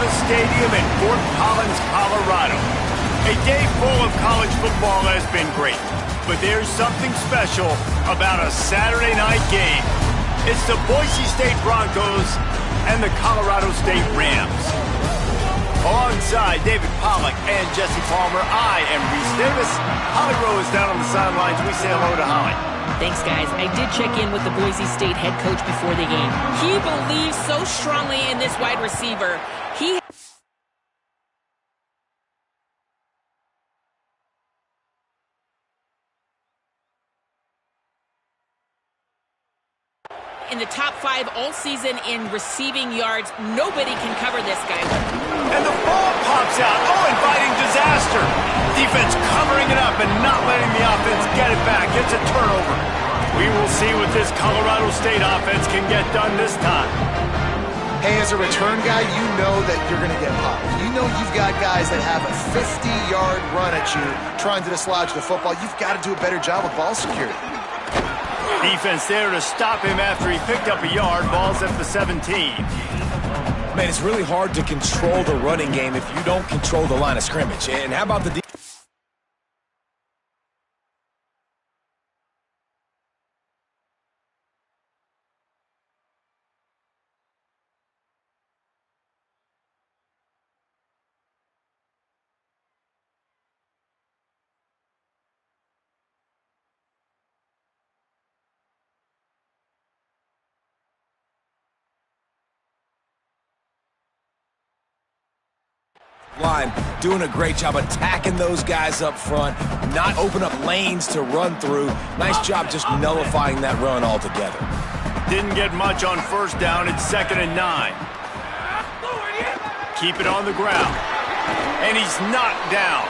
Broncobusters Stadium in Fort Collins, Colorado. A day full of college football has been great, but there's something special about a Saturday night game. It's the Boise State Broncos and the Colorado State Rams. Alongside David Pollack and Jesse Palmer, I am Reese Davis. Holly Rowe is down on the sidelines. We say hello to Holly. Thanks, guys. I did check in with the Boise State head coach before the game. He believes so strongly in this wide receiver. In the top 5 all season in receiving yards. Nobody can cover this guy. And the ball pops out. Oh, inviting disaster. Defense covering it up and not letting the offense get it back. It's a turnover. We will see what this Colorado State offense can get done this time. Hey, as a return guy, you know that you're going to get popped. You know you've got guys that have a 50-yard run at you trying to dislodge the football. You've got to do a better job with ball security. Defense there to stop him after he picked up a yard. Ball's at the 17. Man, it's really hard to control the running game if you don't control the line of scrimmage. And how about the line doing a great job attacking those guys up front, not open up lanes to run through. Nice job just nullifying that run altogether. Didn't get much on first down. It's 2nd and 9. Keep it on the ground. And he's knocked down.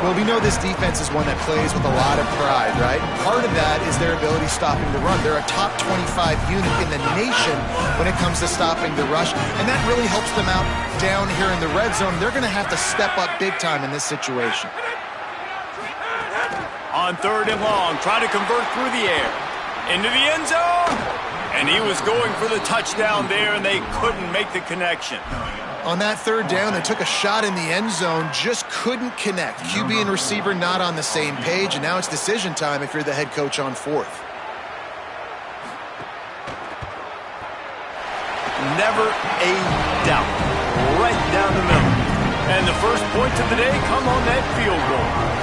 Well, we know this defense is one that plays with a lot of pride, right? Part of that is their ability stopping the run. They're a top 25 unit in the nation when it comes to stopping the rush, and that really helps them out down here in the red zone. They're going to have to step up big time in this situation. On 3rd and long, try to convert through the air. Into the end zone! And he was going for the touchdown there, and they couldn't make the connection. On that 3rd down, they took a shot in the end zone, just couldn't connect. QB and receiver not on the same page, and now it's decision time if you're the head coach on 4th. Never a doubt. Right down the middle. And the first points of the day come on that field goal.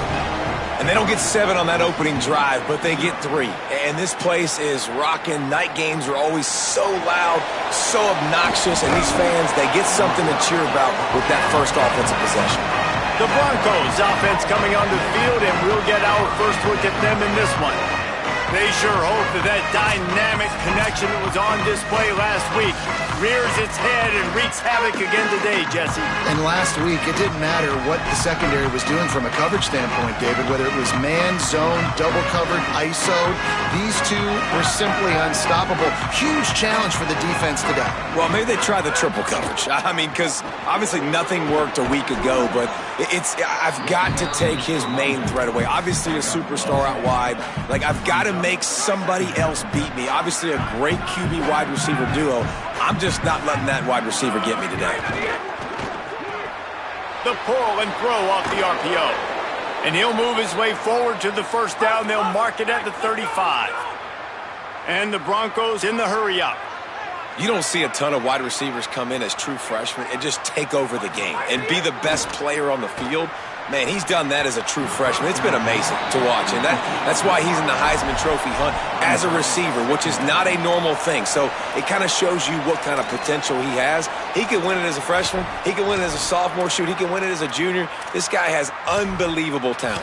And they don't get 7 on that opening drive, but they get 3. And this place is rocking. Night games are always so loud, so obnoxious, and these fans, they get something to cheer about with that first offensive possession. The Broncos offense coming onto the field, and we'll get our first look at them in this one. They sure hope that dynamic connection that was on display last week rears its head and wreaks havoc again today, Jesse. And last week, it didn't matter what the secondary was doing from a coverage standpoint, David, whether it was man, zone, double covered, ISO. These two were simply unstoppable. Huge challenge for the defense today. Well, maybe they try the triple coverage. I mean, because obviously nothing worked a week ago, but I've got to take his main threat away. Obviously a superstar out wide. Like, I've got to make somebody else beat me. Obviously a great QB wide receiver duo. I'm just not letting that wide receiver get me today. The pull and throw off the RPO. And he'll move his way forward to the first down. They'll mark it at the 35. And the Broncos in the hurry up. You don't see a ton of wide receivers come in as true freshmen and just take over the game and be the best player on the field. Man, he's done that as a true freshman. It's been amazing to watch, and that's why he's in the Heisman Trophy hunt as a receiver, which is not a normal thing. So it kind of shows you what kind of potential he has. He can win it as a freshman. He can win it as a sophomore. Shoot, he can win it as a junior. This guy has unbelievable talent.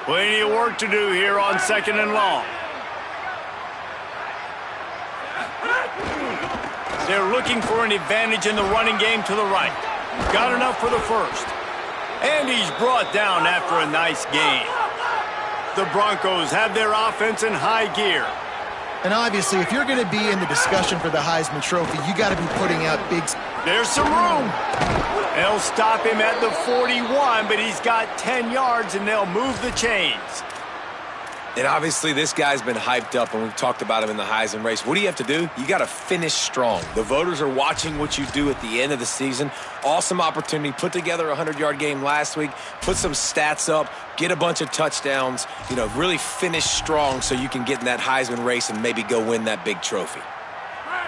Plenty of work to do here on 2nd and long. They're looking for an advantage in the running game to the right. Got enough for the first. And he's brought down after a nice gain. The Broncos have their offense in high gear. And obviously, if you're going to be in the discussion for the Heisman Trophy, you got to be putting out big... There's some room. They'll stop him at the 41, but he's got 10 yards, and they'll move the chains. And obviously this guy's been hyped up, and we've talked about him in the Heisman race. What do you have to do? You got to finish strong. The voters are watching what you do at the end of the season. Awesome opportunity. Put together a 100-yard game last week. Put some stats up. Get a bunch of touchdowns. Really finish strong so you can get in that Heisman race and maybe go win that big trophy.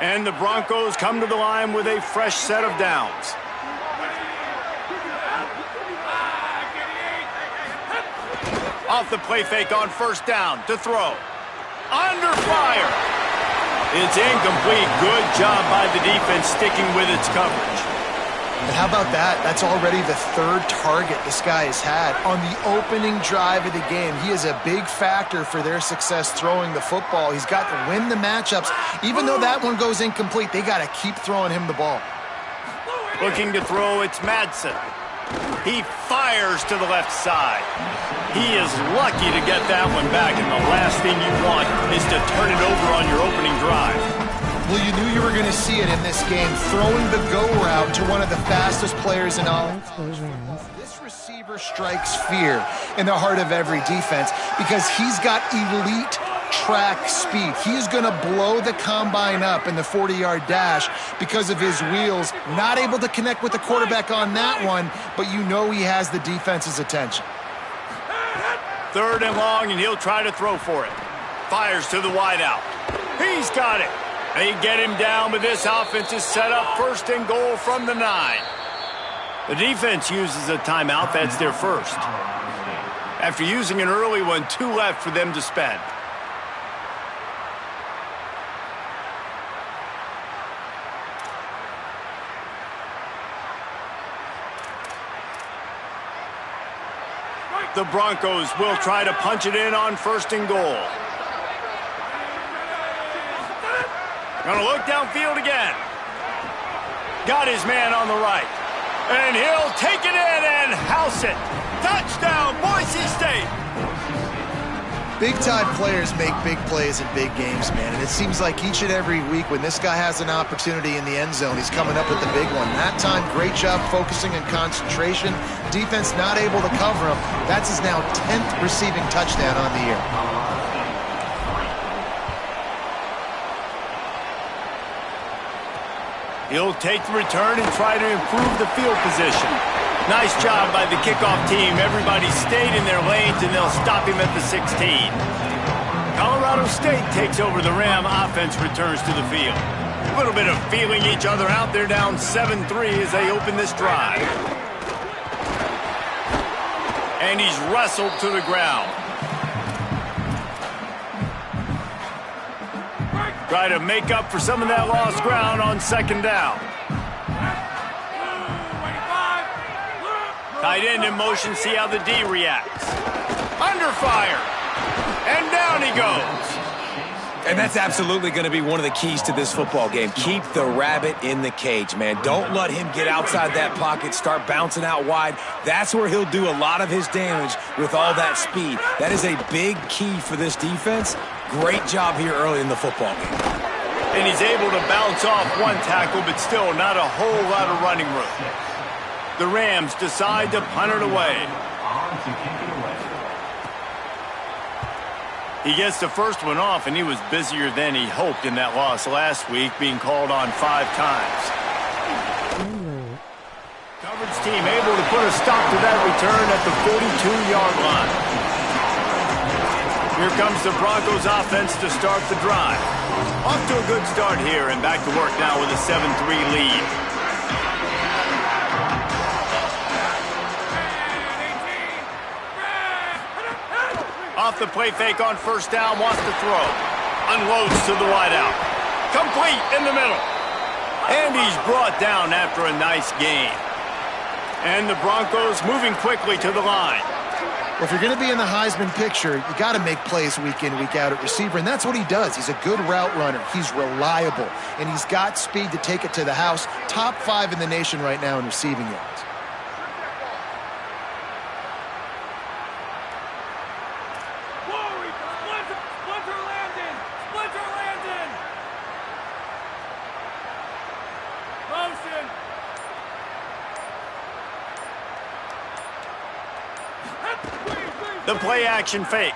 And the Broncos come to the line with a fresh set of downs. Off the play fake on first down to throw. Under fire. It's incomplete. Good job by the defense sticking with its coverage. And how about that? That's already the third target this guy has had on the opening drive of the game. He is a big factor for their success throwing the football. He's got to win the matchups. Even though that one goes incomplete, they got to keep throwing him the ball. Looking to throw, it's Madsen. He fires to the left side. He is lucky to get that one back, and the last thing you want is to turn it over on your opening drive. Well, you knew you were going to see it in this game, throwing the go route to one of the fastest players in all. This receiver strikes fear in the heart of every defense because he's got elite track speed. He's going to blow the combine up in the 40-yard dash because of his wheels. Not able to connect with the quarterback on that one, but you know he has the defense's attention. 3rd and long, and he'll try to throw for it. Fires to the wideout. He's got it. They get him down, but this offense is set up 1st and goal from the 9. The defense uses a timeout. That's their first. After using an early one, 2 left for them to spend. The Broncos will try to punch it in on 1st and goal. Gonna look downfield again. Got his man on the right. And he'll take it in and house it. Touchdown, Boise State. Big-time players make big plays in big games, man. And it seems like each and every week when this guy has an opportunity in the end zone, he's coming up with the big one. That time, great job focusing and concentration. Defense not able to cover him. That's his now 10th receiving touchdown on the year. He'll take the return and try to improve the field position. Nice job by the kickoff team. Everybody stayed in their lanes, and they'll stop him at the 16. Colorado State takes over the Ram. Offense returns to the field. A little bit of feeling each other out. They're down 7-3 as they open this drive. And he's wrestled to the ground. Try to make up for some of that lost ground on 2nd down. Tight end in motion, see how the D reacts. Under fire. And down he goes. And that's absolutely going to be one of the keys to this football game. Keep the rabbit in the cage, man. Don't let him get outside that pocket, start bouncing out wide. That's where he'll do a lot of his damage with all that speed. That is a big key for this defense. Great job here early in the football game. And he's able to bounce off one tackle, but still not a whole lot of running room. The Rams decide to punt it away. He gets the first one off, and he was busier than he hoped in that loss last week, being called on 5 times. Coverage team able to put a stop to that return at the 42-yard line. Here comes the Broncos offense to start the drive. Off to a good start here, and back to work now with a 7-3 lead. Off the play fake on 1st down, wants to throw. Unloads to the wideout. Complete in the middle. And he's brought down after a nice gain. And the Broncos moving quickly to the line. Well, if you're going to be in the Heisman picture, you got to make plays week in, week out at receiver, and that's what he does. He's a good route runner. He's reliable, and he's got speed to take it to the house. Top 5 in the nation right now in receiving yards. The play action fake.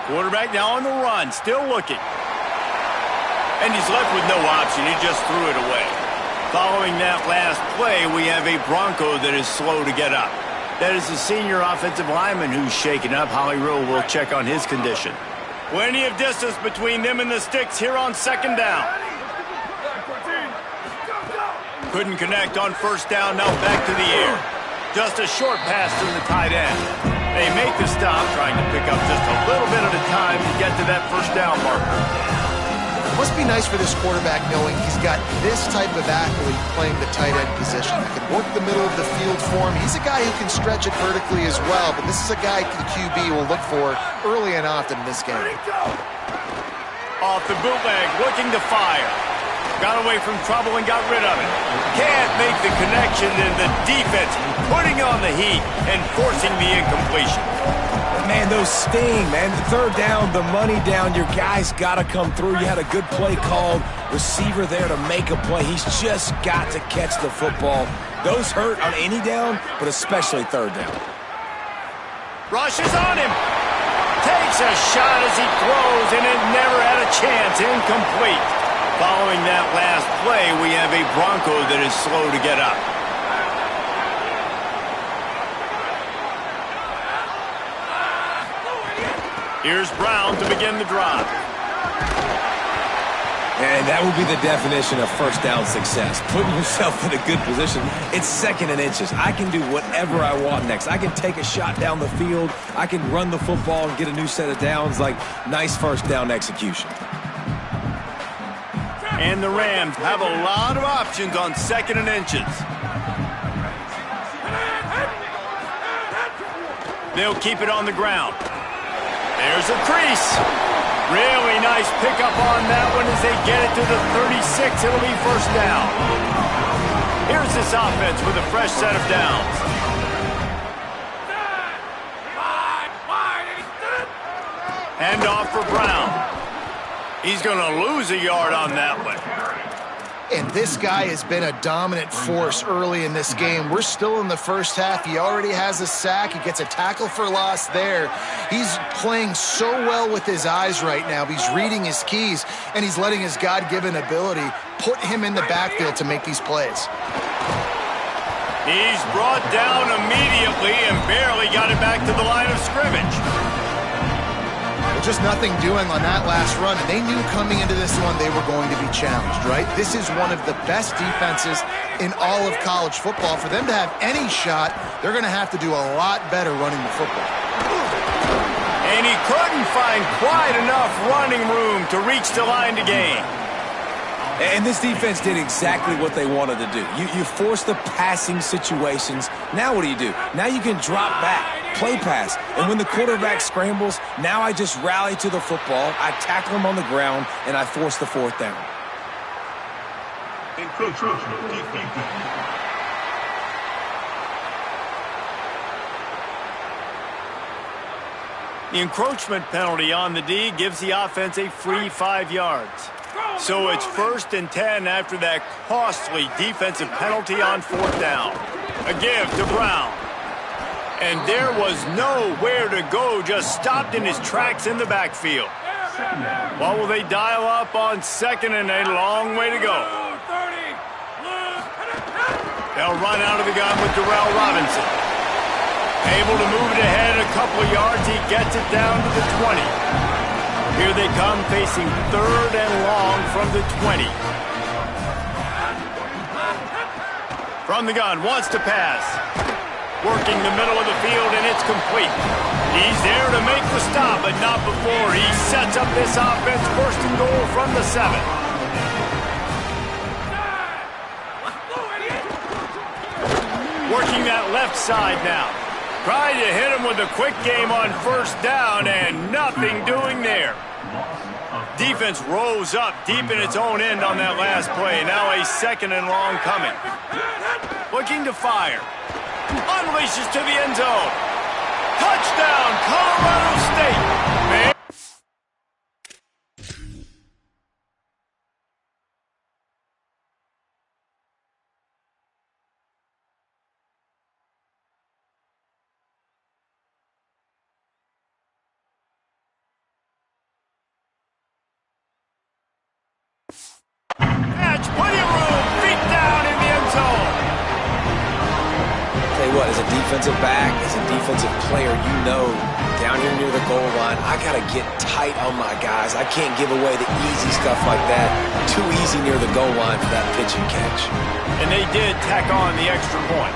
Quarterback now on the run, still looking. And he's left with no option. He just threw it away. Following that last play, we have a Bronco that is slow to get up. That is the senior offensive lineman who's shaken up. Holly Rowe will check on his condition. Plenty of distance between them and the sticks here on second down. Couldn't connect on first down, now back to the air. Just a short pass to the tight end. They make the stop, trying to pick up just a little bit at a time to get to that first down marker. It must be nice for this quarterback knowing he's got this type of athlete playing the tight end position. That can work the middle of the field for him. He's a guy who can stretch it vertically as well, but this is a guy the QB will look for early and often in this game. Off the bootleg, looking to fire. Got away from trouble and got rid of it. Can't make the connection, and the defense putting on the heat and forcing the incompletion. Man, those sting, man. The third down, the money down. Your guy's got to come through. You had a good play called. Receiver there to make a play. He's just got to catch the football. Those hurt on any down, but especially third down. Rushes on him. Takes a shot as he throws, and it never had a chance. Incomplete. Following that last play, we have a Bronco that is slow to get up. Here's Brown to begin the drive. And that will be the definition of first down success. Putting yourself in a good position. It's second and inches. I can do whatever I want next. I can take a shot down the field. I can run the football and get a new set of downs. Like, nice first down execution. And the Rams have a lot of options on second and inches. They'll keep it on the ground. There's a crease. Really nice pickup on that one as they get it to the 36. It'll be first down. Here's this offense with a fresh set of downs. Hand off for Brown. He's going to lose a yard on that one. And this guy has been a dominant force early in this game. We're still in the first half. He already has a sack. He gets a tackle for loss there. He's playing so well with his eyes right now. He's reading his keys, and he's letting his God-given ability put him in the backfield to make these plays. He's brought down immediately and barely got it back to the line of scrimmage. Just nothing doing on that last run, and they knew coming into this one they were going to be challenged, right? This is one of the best defenses in all of college football. For them to have any shot, they're going to have to do a lot better running the football. And he couldn't find quite enough running room to reach the line to gain. And this defense did exactly what they wanted to do. You force the passing situations. Now what do? Now you can drop back, play pass. And when the quarterback scrambles, now I just rally to the football. I tackle him on the ground, and I force the fourth down. The encroachment penalty on the D gives the offense a free 5 yards. So it's 1st and 10 after that costly defensive penalty on fourth down. A give to Brown. And there was nowhere to go, just stopped in his tracks in the backfield. What will they dial up on second, and a long way to go? They'll run out of the gun with Darrell Robinson. Able to move it ahead a couple of yards. He gets it down to the 20. Here they come, facing 3rd and long from the 20. From the gun, wants to pass. Working the middle of the field, and it's complete. He's there to make the stop, but not before he sets up this offense. 1st and goal from the 7. Working that left side now. Trying to hit him with a quick game on first down, and nothing doing there. Defense rose up deep in its own end on that last play. Now a 2nd and long coming. Looking to fire. Unleashes to the end zone. Touchdown, Colorado State. you what, as a defensive back, as a defensive player, you know down here near the goal line, I got to get tight on my guys. I can't give away the easy stuff like that. Too easy near the goal line for that pitch and catch. And they did tack on the extra point.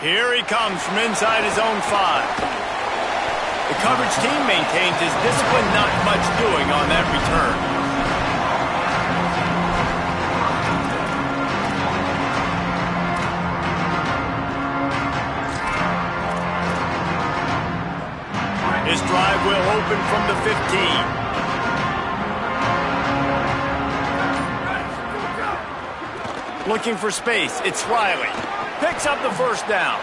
Here he comes from inside his own 5. The coverage team maintains his discipline, not much doing on that return. His drive will open from the 15. Looking for space, it's Riley. Picks up the first down.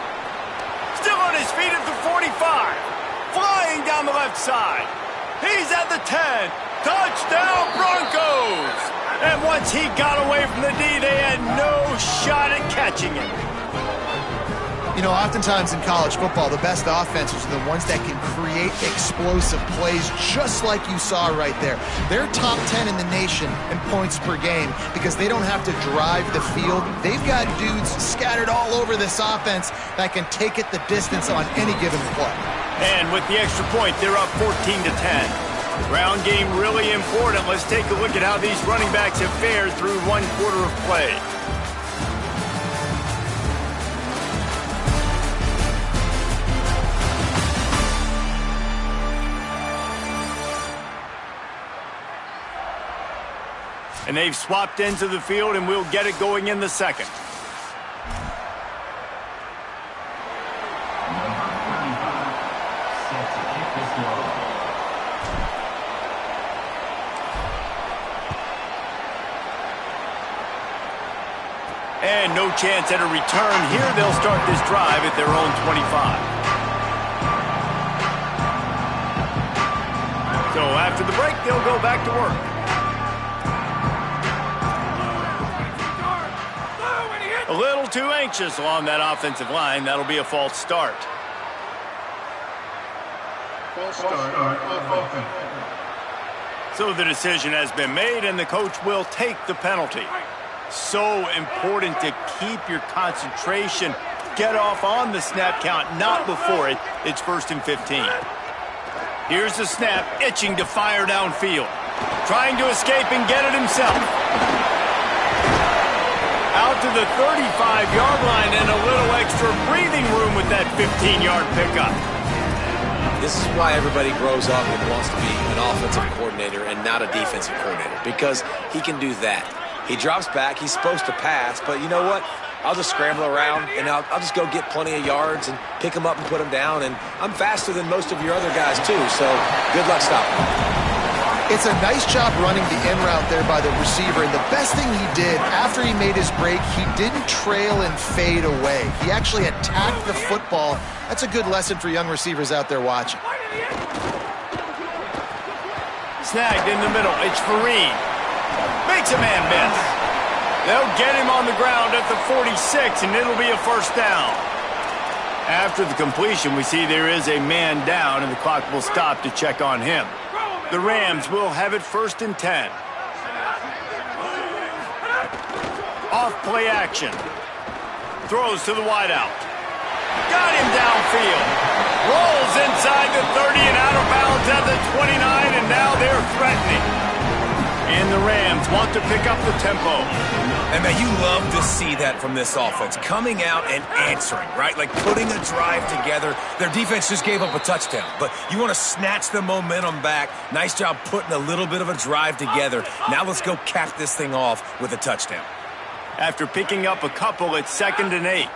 Still on his feet at the 45. Flying down the left side. He's at the 10. Touchdown, Broncos! And once he got away from the D, they had no shot at catching him. You know, oftentimes in college football, the best offenses are the ones that can create explosive plays, just like you saw right there. They're top 10 in the nation in points per game because they don't have to drive the field. They've got dudes scattered all over this offense that can take it the distance on any given play. And with the extra point, they're up 14-10. Ground game really important. Let's take a look at how these running backs have fared through 1 quarter of play. And they've swapped into the field, and we'll get it going in the second. And no chance at a return here. They'll start this drive at their own 25. So after the break, they'll go back to work. A little too anxious along that offensive line. That'll be a false start. False start on offense. So the decision has been made, and the coach will take the penalty. So important to keep your concentration. Get off on the snap count, not before it. It's 1st and 15. Here's the snap, itching to fire downfield. Trying to escape and get it himself. Out to the 35-yard line and a little extra breathing room with that 15-yard pickup. This is why everybody grows up and wants to be an offensive coordinator and not a defensive coordinator, because he can do that. He drops back. He's supposed to pass, but you know what? I'll just scramble around, and I'll just go get plenty of yards and pick them up and put them down, and I'm faster than most of your other guys, too, so good luck stopping me. It's a nice job running the in route there by the receiver, and the best thing he did after he made his break, he didn't trail and fade away. He actually attacked the football. That's a good lesson for young receivers out there watching. Snagged in the middle. It's Fareed. Makes a man miss. They'll get him on the ground at the 46, and it'll be a first down. After the completion, we see there is a man down, and the clock will stop to check on him. The Rams will have it 1st and 10. Off play action. Throws to the wideout. Got him downfield. Rolls inside the 30 and out of bounds at the 29, and now they're threatening. And the Rams want to pick up the tempo. And man, you love to see that from this offense. Coming out and answering, right? Like putting a drive together. Their defense just gave up a touchdown, but you want to snatch the momentum back. Nice job putting a little bit of a drive together. Now let's go cap this thing off with a touchdown. After picking up a couple, it's 2nd and 8.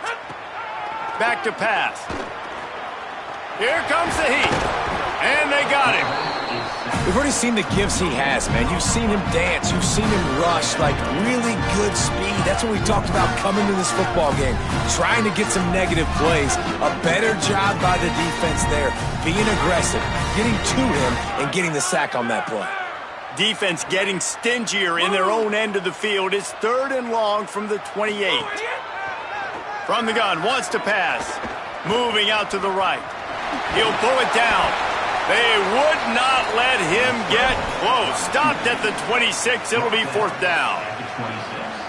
Back to pass. Here comes the heat. And they got him. We've already seen the gifts he has, man. You've seen him dance. You've seen him rush, like really good speed. That's what we talked about coming to this football game, trying to get some negative plays. A better job by the defense there, being aggressive, getting to him, and getting the sack on that play. Defense getting stingier in their own end of the field. It's 3rd and long from the 28. From the gun, wants to pass. Moving out to the right. He'll pull it down. They would not let him get close. Stopped at the 26. It'll be 4th down.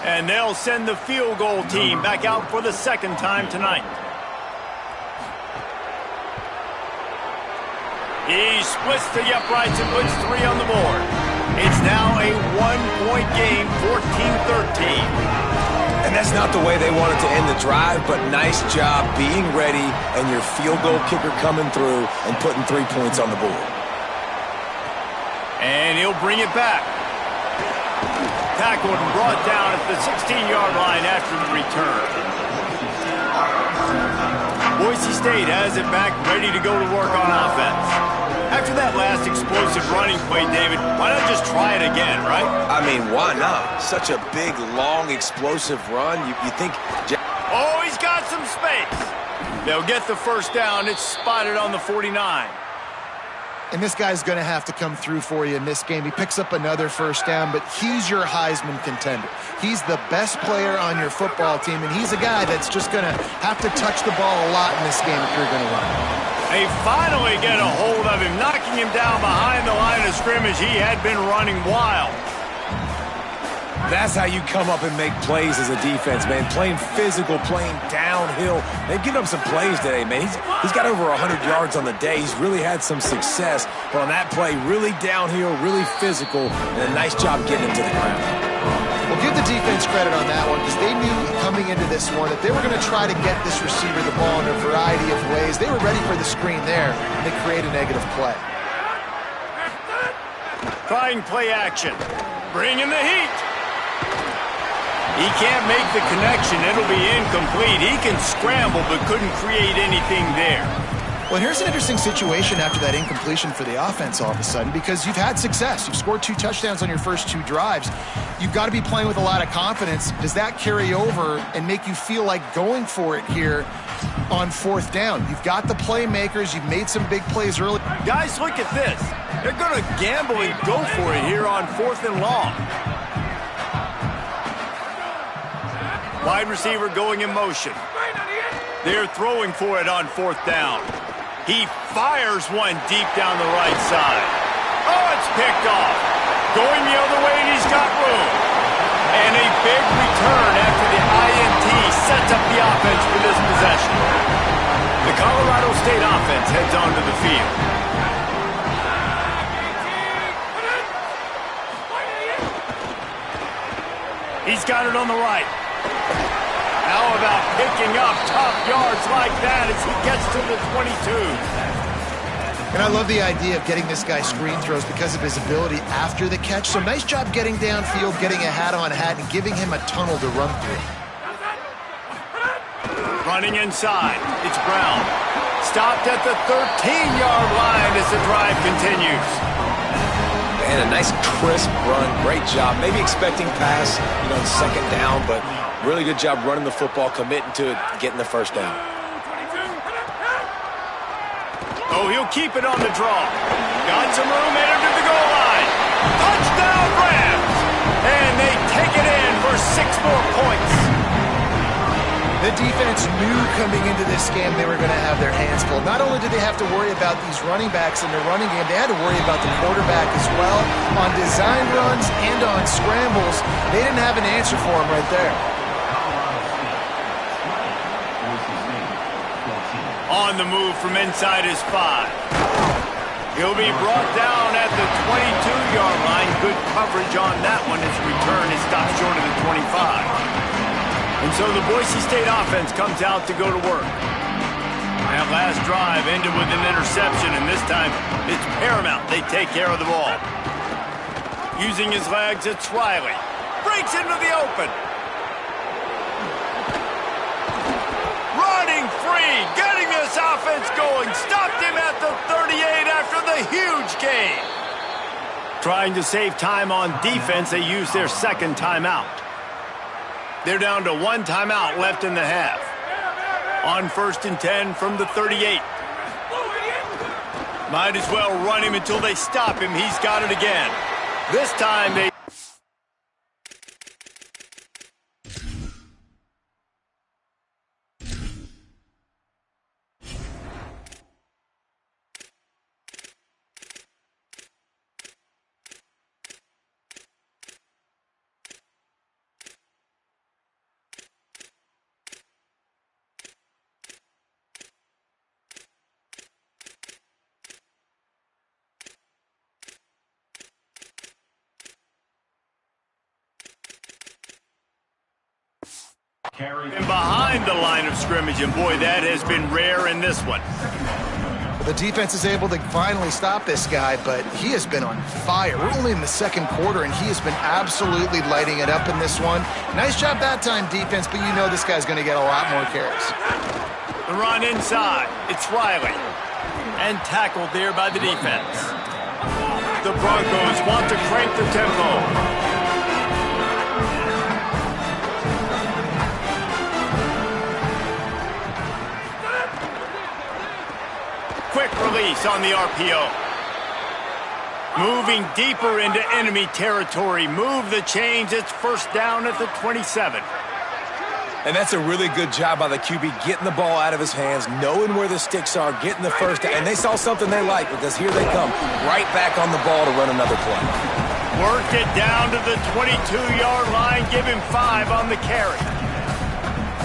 And they'll send the field goal team back out for the second time tonight. He splits the uprights and puts 3 on the board. It's now a 1-point game, 14-13. And that's not the way they wanted to end the drive, but nice job being ready and your field goal kicker coming through and putting 3 points on the board. And he'll bring it back. Tackled and brought down at the 16-yard line after the return. Boise State has it back, ready to go to work on offense. After that last explosive running play, David, why not just try it again, right? I mean, why not? Such a big, long, explosive run. You think... Oh, he's got some space. They'll get the first down. It's spotted on the 49. And this guy's going to have to come through for you in this game. He picks up another first down, but he's your Heisman contender. He's the best player on your football team, and he's a guy that's just going to have to touch the ball a lot in this game if you're going to run. They finally get a hold of him, knocking him down behind the line of scrimmage. He had been running wild. That's how you come up and make plays as a defense, man. Playing physical, playing downhill. They've given up some plays today, man. He's got over 100 yards on the day. He's really had some success. But on that play, really downhill, really physical, and a nice job getting him to the ground. Well, give the defense credit on that one because they knew coming into this one that they were going to try to get this receiver the ball in a variety of ways. They were ready for the screen there, and they create a negative play. Trying play action. Bring in the heat. He can't make the connection. It'll be incomplete. He can scramble but couldn't create anything there. Well, here's an interesting situation after that incompletion for the offense all of a sudden because you've had success. You've scored 2 touchdowns on your first 2 drives. You've got to be playing with a lot of confidence. Does that carry over and make you feel like going for it here on 4th down? You've got the playmakers. You've made some big plays early. Guys, look at this. They're going to gamble and go for it here on 4th and long. Wide receiver going in motion. They're throwing for it on 4th down. He fires one deep down the right side. Oh, it's picked off. Going the other way, and he's got room. And a big return after the INT sets up the offense for this possession. The Colorado State offense heads onto the field. He's got it on the right. How about picking up top yards like that as he gets to the 22? And I love the idea of getting this guy screen throws because of his ability after the catch. So nice job getting downfield, getting a hat-on-hat, and giving him a tunnel to run through. Running inside. It's Brown. Stopped at the 13-yard line as the drive continues. And a nice crisp run. Great job. Maybe expecting pass, second down, but really good job running the football, committing to it, getting the first down. Oh, he'll keep it on the draw. Got some room headed to the goal line. Touchdown Rams! And they take it in for 6 more points. The defense knew coming into this game they were going to have their hands full. Not only did they have to worry about these running backs in their running game, they had to worry about the quarterback as well. On design runs and on scrambles, they didn't have an answer for him right there. On the move from inside his 5. He'll be brought down at the 22-yard line. Good coverage on that one. His return is stopped short of the 25. And so the Boise State offense comes out to go to work. That last drive ended with an interception, and this time it's paramount they take care of the ball. Using his legs, it's Riley. Breaks into the open. Running free, getting this offense going. Stopped him at the 38 after the huge gain. Trying to save time on defense, they use their second timeout. They're down to 1 timeout left in the half. On 1st and 10 from the 38. Might as well run him until they stop him. He's got it again. This time they And behind the line of scrimmage, and boy, that has been rare in this one. The defense is able to finally stop this guy, but he has been on fire. We're only in the second quarter, and he has been absolutely lighting it up in this one. Nice job that time, defense, but you know this guy's going to get a lot more carries. The run inside. It's Riley. And tackled there by the defense. The Broncos want to crank the tempo. Quick release on the RPO. Moving deeper into enemy territory. Move the chains. It's first down at the 27. And that's a really good job by the QB, getting the ball out of his hands, knowing where the sticks are, getting the first down. And they saw something they like, because here they come, right back on the ball to run another play. Work it down to the 22-yard line. Give him 5 on the carry.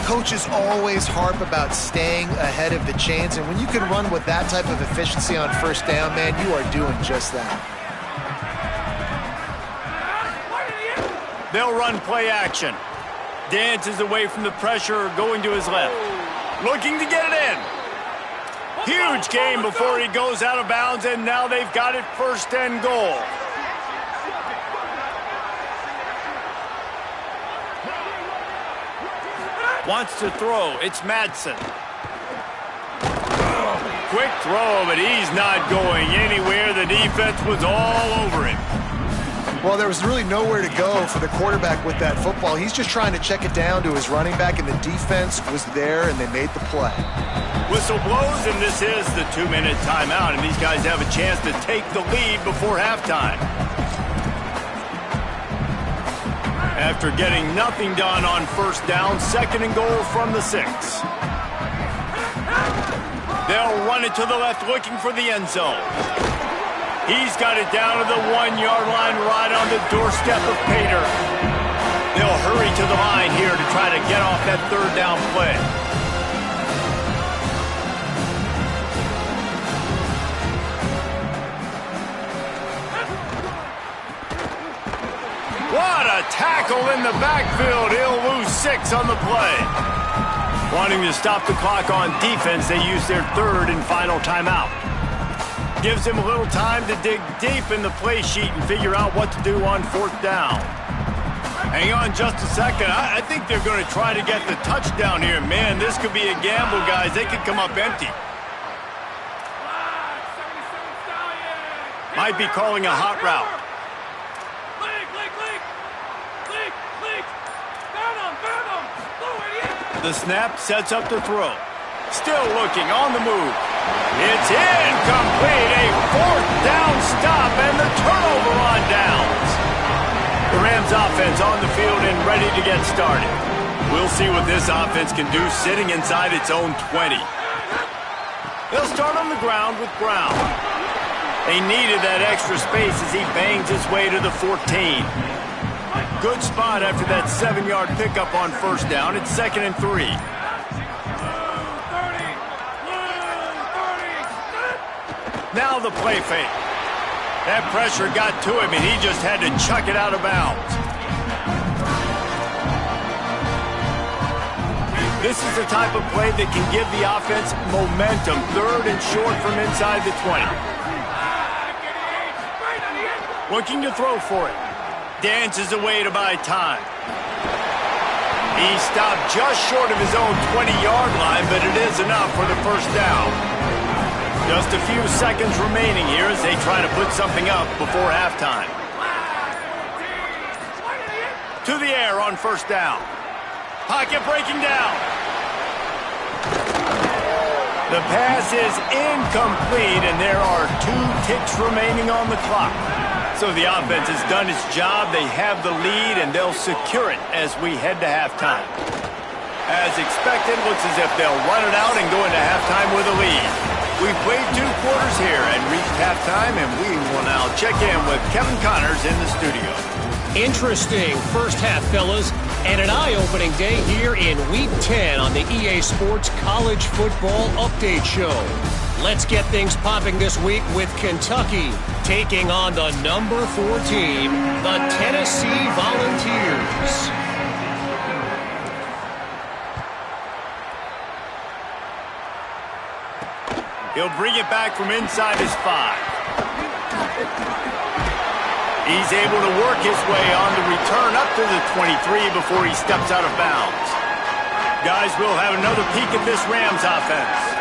Coaches always harp about staying ahead of the chains, and when you can run with that type of efficiency on first down, man, you are doing just that. They'll run play action. Dances away from the pressure, going to his left. Looking to get it in. Huge gain before he goes out of bounds, and now they've got it first and goal. Wants to throw. It's Madsen. Quick throw, but he's not going anywhere. The defense was all over him. Well, there was really nowhere to go for the quarterback with that football. He's just trying to check it down to his running back, and the defense was there, and they made the play. Whistle blows, and this is the 2-minute timeout, and these guys have a chance to take the lead before halftime. After getting nothing done on first down, second and goal from the 6. They'll run it to the left, looking for the end zone. He's got it down to the 1-yard line, right on the doorstep of Pater. They'll hurry to the line here to try to get off that third down play. What a tackle in the backfield. He'll lose 6 on the play. Wanting to stop the clock on defense, they use their third and final timeout. Gives him a little time to dig deep in the play sheet and figure out what to do on fourth down. Hang on just a second. I think they're going to try to get the touchdown here. Man, this could be a gamble, guys. They could come up empty. Might be calling a hot route. The snap sets up the throw. Still looking on the move. It's incomplete. A fourth down stop and the turnover on downs. The Rams offense on the field and ready to get started. We'll see what this offense can do sitting inside its own 20. They'll start on the ground with Brown. They needed that extra space as he bangs his way to the 14. Good spot after that 7-yard pickup on first down. It's 2nd and 3. Now the play fake. That pressure got to him, and he just had to chuck it out of bounds. This is the type of play that can give the offense momentum. 3rd and short from inside the 20. Looking to throw for it. Dances away to buy time. He stopped just short of his own 20-yard line, but it is enough for the first down. Just a few seconds remaining here as they try to put something up before halftime. To the air on first down. Pocket breaking down. The pass is incomplete, and there are 2 ticks remaining on the clock. So the offense has done its job. They have the lead, and they'll secure it as we head to halftime. As expected, looks as if they'll run it out and go into halftime with a lead. We've played 2 quarters here and reached halftime, and we will now check in with Kevin Connors in the studio. Interesting first half, fellas, and an eye-opening day here in Week 10 on the EA Sports College Football Update Show. Let's get things popping this week with Kentucky taking on the number 4 team, the Tennessee Volunteers. He'll bring it back from inside his 5. He's able to work his way on the return up to the 23 before he steps out of bounds. Guys, we'll have another peek at this Rams offense.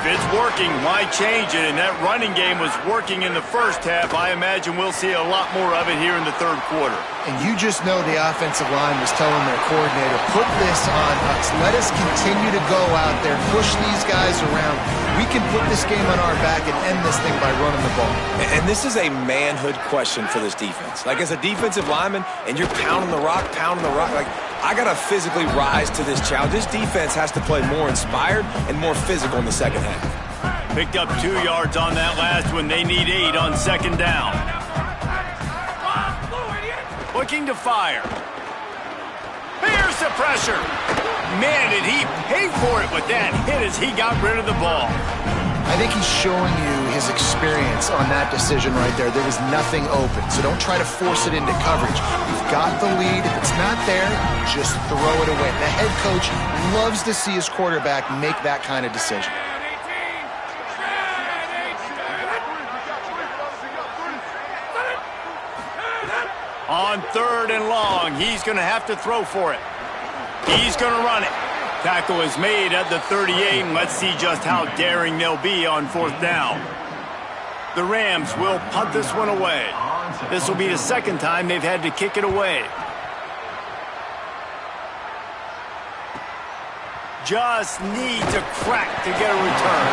If it's working, why change it? And that running game was working in the first half. I imagine we'll see a lot more of it here in the third quarter. And you just know the offensive line was telling their coordinator, put this on us. Let us continue to go out there, push these guys around. We can put this game on our back and end this thing by running the ball. And this is a manhood question for this defense. Like, as a defensive lineman, and you're pounding the rock, like, I got to physically rise to this challenge. This defense has to play more inspired and more physical in the second half. Picked up 2 yards on that last one. They need 8 on second down. Looking to fire. Here's the pressure. Man, did he pay for it with that hit as he got rid of the ball. I think he's showing you his experience on that decision right there. There was nothing open, so don't try to force it into coverage. You've got the lead. If it's not there, just throw it away. The head coach loves to see his quarterback make that kind of decision. On 3rd and long, he's going to have to throw for it. He's going to run it. Tackle is made at the 38, and let's see just how daring they'll be on 4th down. The Rams will punt this one away. This will be the second time they've had to kick it away. Just needs a crack to get a return.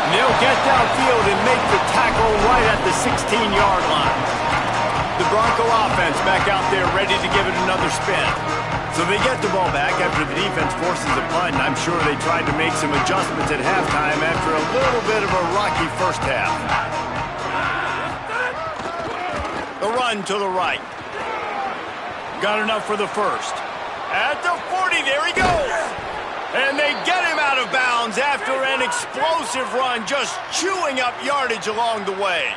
And they'll get downfield and make the tackle right at the 16-yard line. The Bronco offense back out there ready to give it another spin. So they get the ball back after the defense forces a punt, and I'm sure they tried to make some adjustments at halftime after a little bit of a rocky first half. The run to the right. Got enough for the first. At the 40, there he goes. And they get him out of bounds after an explosive run, just chewing up yardage along the way.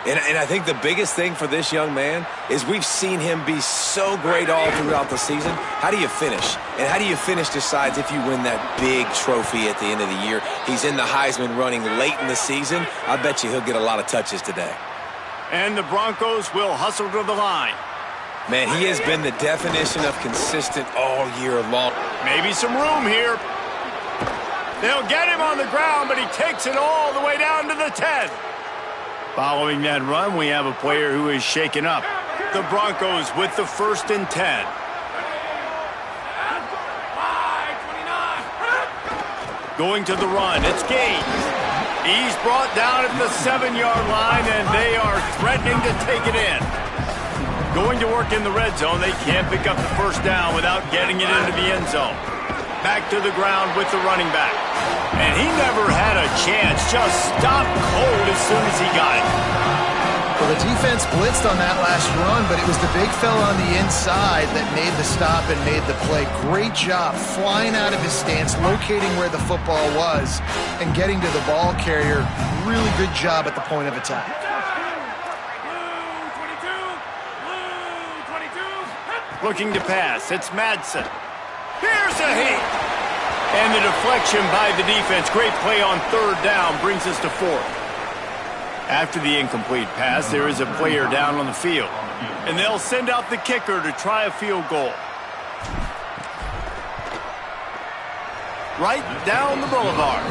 And I think the biggest thing for this young man is we've seen him be so great all throughout the season. How do you finish? And how do you finish decides if you win that big trophy at the end of the year. He's in the Heisman running late in the season. I bet you he'll get a lot of touches today. And the Broncos will hustle to the line. Man, he has been the definition of consistent all year long. Maybe some room here. They'll get him on the ground, but he takes it all the way down to the 10. Following that run, we have a player who is shaken up. The Broncos with the 1st and 10. Going to the run, it's Gaines. He's brought down at the 7-yard line, and they are threatening to take it in. Going to work in the red zone, they can't pick up the first down without getting it into the end zone. Back to the ground with the running back. And he never had a chance, just stopped cold as soon as he got it. Well, the defense blitzed on that last run, but it was the big fella on the inside that made the stop and made the play. Great job flying out of his stance, locating where the football was, and getting to the ball carrier. Really good job at the point of attack. Looking to pass, it's Madsen. Here's a hit. And the deflection by the defense. Great play on 3rd down brings us to 4th. After the incomplete pass, there is a player down on the field. And they'll send out the kicker to try a field goal. Right down the boulevard.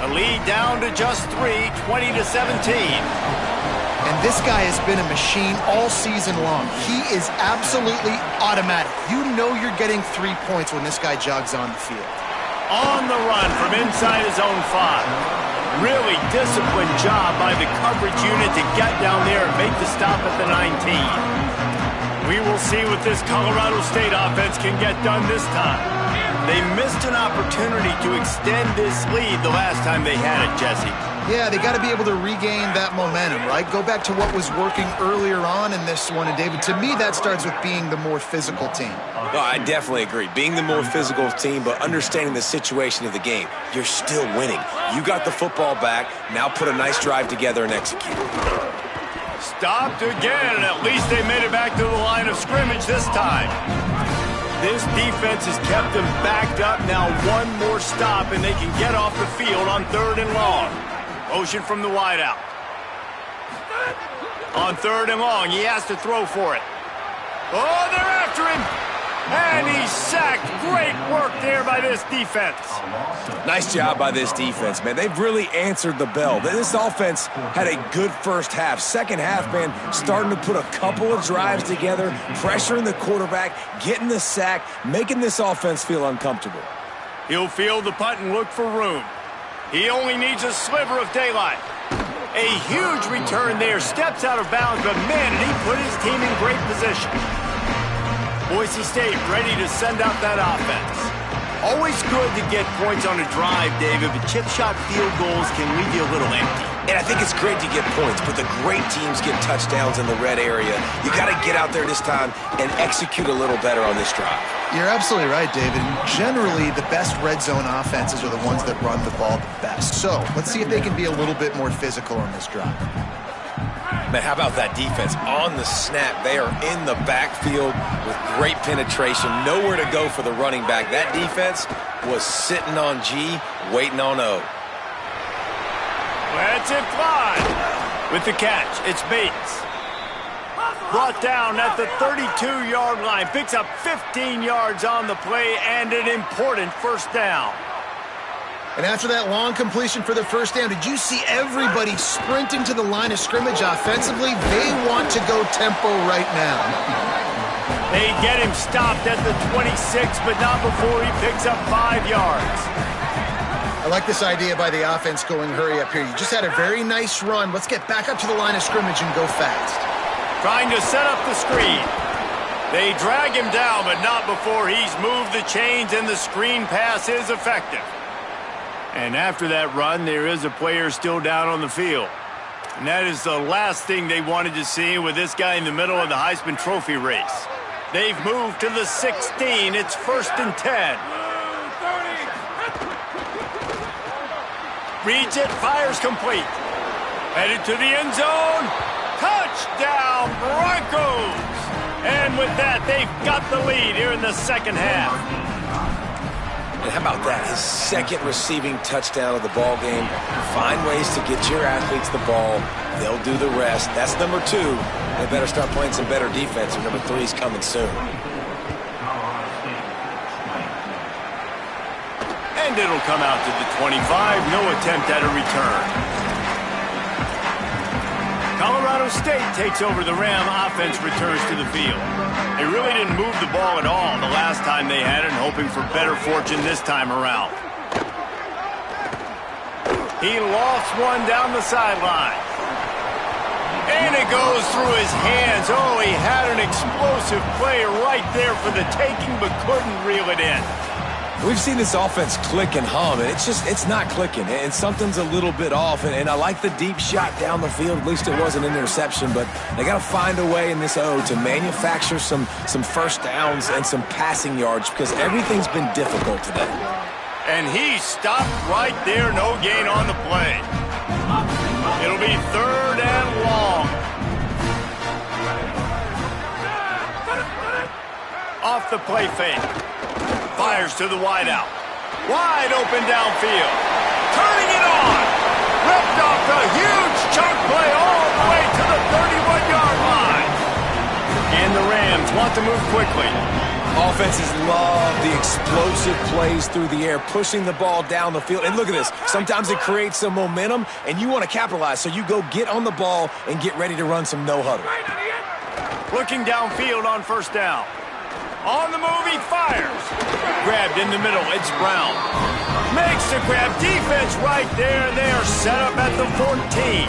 A lead down to just 3, 20-17. And this guy has been a machine all season long. He is absolutely automatic. You know you're getting 3 points when this guy jogs on the field. On the run from inside his own 5. Really disciplined job by the coverage unit to get down there and make the stop at the 19. We will see what this Colorado State offense can get done this time. They missed an opportunity to extend this lead the last time they had it, Jesse. Yeah, they got to be able to regain that momentum, right? Go back to what was working earlier on in this one. And, David, to me, that starts with being the more physical team. No, I definitely agree. Being the more physical team, but understanding the situation of the game. You're still winning. You got the football back. Now put a nice drive together and execute. Stopped again, and at least they made it back to the line of scrimmage this time. This defense has kept them backed up. Now one more stop, and they can get off the field on 3rd and long. Motion from the wideout. On 3rd and long, he has to throw for it. Oh, they're after him. And he's sacked. Great work there by this defense. Nice job by this defense, man. They've really answered the bell. This offense had a good first half. Second half, man, starting to put a couple of drives together, pressuring the quarterback, getting the sack, making this offense feel uncomfortable. He'll field the punt and look for room. He only needs a sliver of daylight. A huge return there. Steps out of bounds, but man, did he put his team in great position. Boise State ready to send out that offense. Always good to get points on a drive, David, but chip shot field goals can leave you a little empty. And I think it's great to get points, but the great teams get touchdowns in the red area. You got to get out there this time and execute a little better on this drive. You're absolutely right, David. Generally, the best red zone offenses are the ones that run the ball the best. So let's see if they can be a little bit more physical on this drive. Man, how about that defense? On the snap, they are in the backfield with great penetration. Nowhere to go for the running back. That defense was sitting on G, waiting on O. Lets it fly. With the catch, it's Bates. Brought down at the 32-yard line. Picks up 15 yards on the play and an important first down. And after that long completion for the first down, did you see everybody sprinting to the line of scrimmage offensively? They want to go tempo right now. They get him stopped at the 26, but not before he picks up 5 yards. I like this idea by the offense going hurry up here. You just had a very nice run. Let's get back up to the line of scrimmage and go fast. Trying to set up the screen. They drag him down, but not before he's moved the chains and the screen pass is effective. And after that run, there is a player still down on the field. And that is the last thing they wanted to see with this guy in the middle of the Heisman Trophy race. They've moved to the 16. It's 1st and 10. Reads it, fires complete. Headed to the end zone. Touchdown, Broncos! And with that, they've got the lead here in the second half. And how about that? His second receiving touchdown of the ball game. Find ways to get your athletes the ball. They'll do the rest. That's number 2. They better start playing some better defense, and number 3 is coming soon. And it'll come out to the 25. No attempt at a return. Colorado State takes over the Ram. Offense returns to the field. They really didn't move the ball at all the last time they had it, hoping for better fortune this time around. He lofts one down the sideline. And it goes through his hands. Oh, he had an explosive play right there for the taking, but couldn't reel it in. We've seen this offense click and hum, and it's not clicking, and something's a little bit off, and I like the deep shot down the field. At least it wasn't an interception, but they got to find a way in this O to manufacture some first downs and some passing yards because everything's been difficult today. And he stopped right there, no gain on the play. It'll be 3rd and long. Off the play fake. Fires to the wideout. Wide open downfield. Turning it on. Ripped off a huge chunk play all the way to the 31-yard line. And the Rams want to move quickly. Offenses love the explosive plays through the air, pushing the ball down the field. And look at this. Sometimes it creates some momentum, and you want to capitalize. So you go get on the ball and get ready to run some no-huddle. Looking downfield on first down. On the move, he fires. Grabbed in the middle, it's Brown. Makes the grab, defense right there, and they are set up at the 14.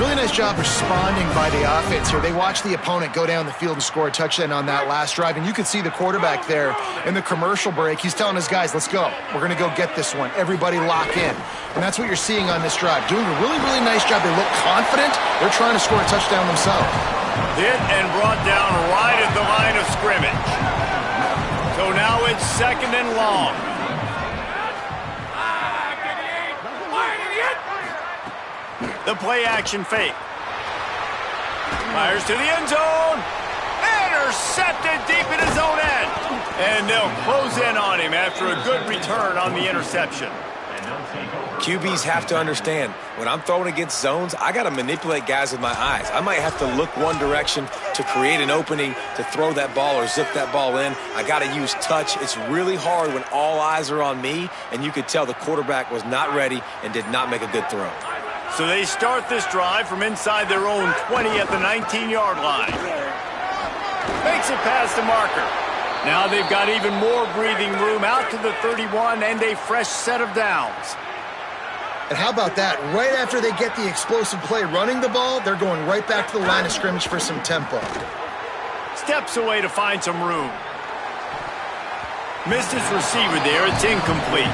Really nice job responding by the offense here. They watched the opponent go down the field and score a touchdown on that last drive, and you could see the quarterback there in the commercial break. He's telling his guys, let's go. We're going to go get this one. Everybody lock in. And that's what you're seeing on this drive. Doing a really, really nice job. They look confident. They're trying to score a touchdown themselves. Hit and brought down right at the line of scrimmage. So now it's 2nd and long. The play action fake. Fires to the end zone. Intercepted deep in his own end. And they'll close in on him after a good return on the interception. And QBs have to understand, when I'm throwing against zones, I got to manipulate guys with my eyes. I might have to look one direction to create an opening to throw that ball or zip that ball in. I got to use touch. It's really hard when all eyes are on me, and you could tell the quarterback was not ready and did not make a good throw. So they start this drive from inside their own 20 at the 19-yard line. Makes it past the marker. Now they've got even more breathing room out to the 31 and a fresh set of downs. And how about that? Right after they get the explosive play running the ball, they're going right back to the line of scrimmage for some tempo. Steps away to find some room. Missed his receiver there. It's incomplete.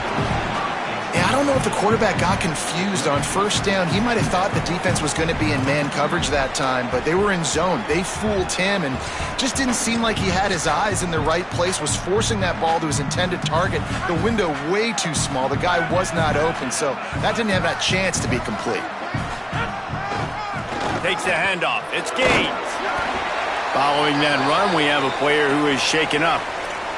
Yeah, I don't know if the quarterback got confused on first down. He might have thought the defense was going to be in man coverage that time, but they were in zone. They fooled him and just didn't seem like he had his eyes in the right place, was forcing that ball to his intended target. The window way too small. The guy was not open, so that didn't have that chance to be complete. Takes the handoff. It's Gaines. Following that run, we have a player who is shaken up.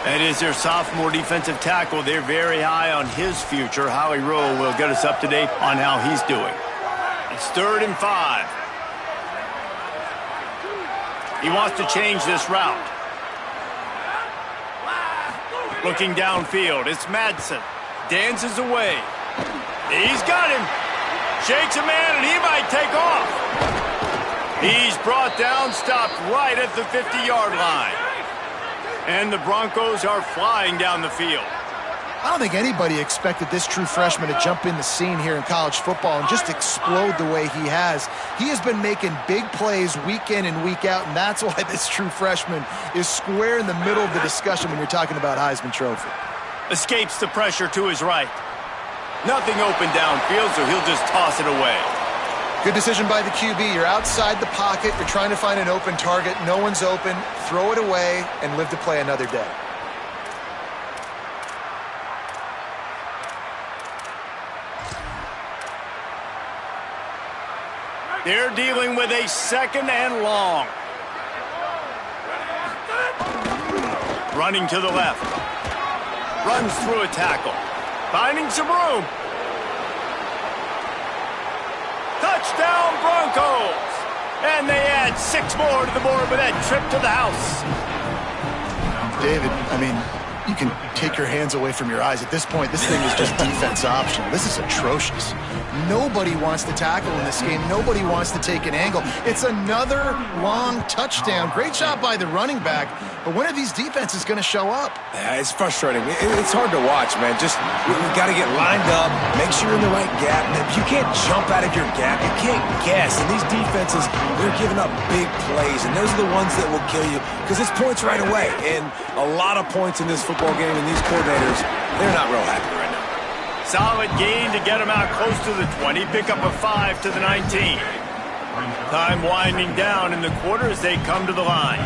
That is their sophomore defensive tackle. They're very high on his future. Howie Rowe will get us up to date on how he's doing. It's 3rd and 5. He wants to change this route. Looking downfield, it's Madsen. Dances away. He's got him. Shakes a man, and he might take off. He's brought down, stopped right at the 50-yard line. And the Broncos are flying down the field. I don't think anybody expected this true freshman to jump in the scene here in college football and just explode the way he has. He has been making big plays week in and week out, and that's why this true freshman is square in the middle of the discussion when you're talking about Heisman Trophy. Escapes the pressure to his right. Nothing open downfield, so he'll just toss it away. Good decision by the QB. You're outside the pocket. You're trying to find an open target. No one's open. Throw it away and live to play another day. They're dealing with a 2nd and long. Running to the left. Runs through a tackle. Finding some room. Touchdown Broncos! And they add 6 more to the board with that trip to the house. David, I mean, you can take your hands away from your eyes. At this point, this thing is just defense optional. This is atrocious. Nobody wants to tackle in this game. Nobody wants to take an angle. It's another long touchdown. Great job by the running back. But when are these defenses going to show up? Yeah, it's frustrating. It's hard to watch, man. Just, we got to get lined up, make sure you're in the right gap. If you can't jump out of your gap, you can't guess. And these defenses, they're giving up big plays, and those are the ones that will kill you because it's points right away. And a lot of points in this football game, and these coordinators, they're not real happy right now. Solid gain to get him out close to the 20. Pick up a 5 to the 19. Time winding down in the quarter as they come to the line.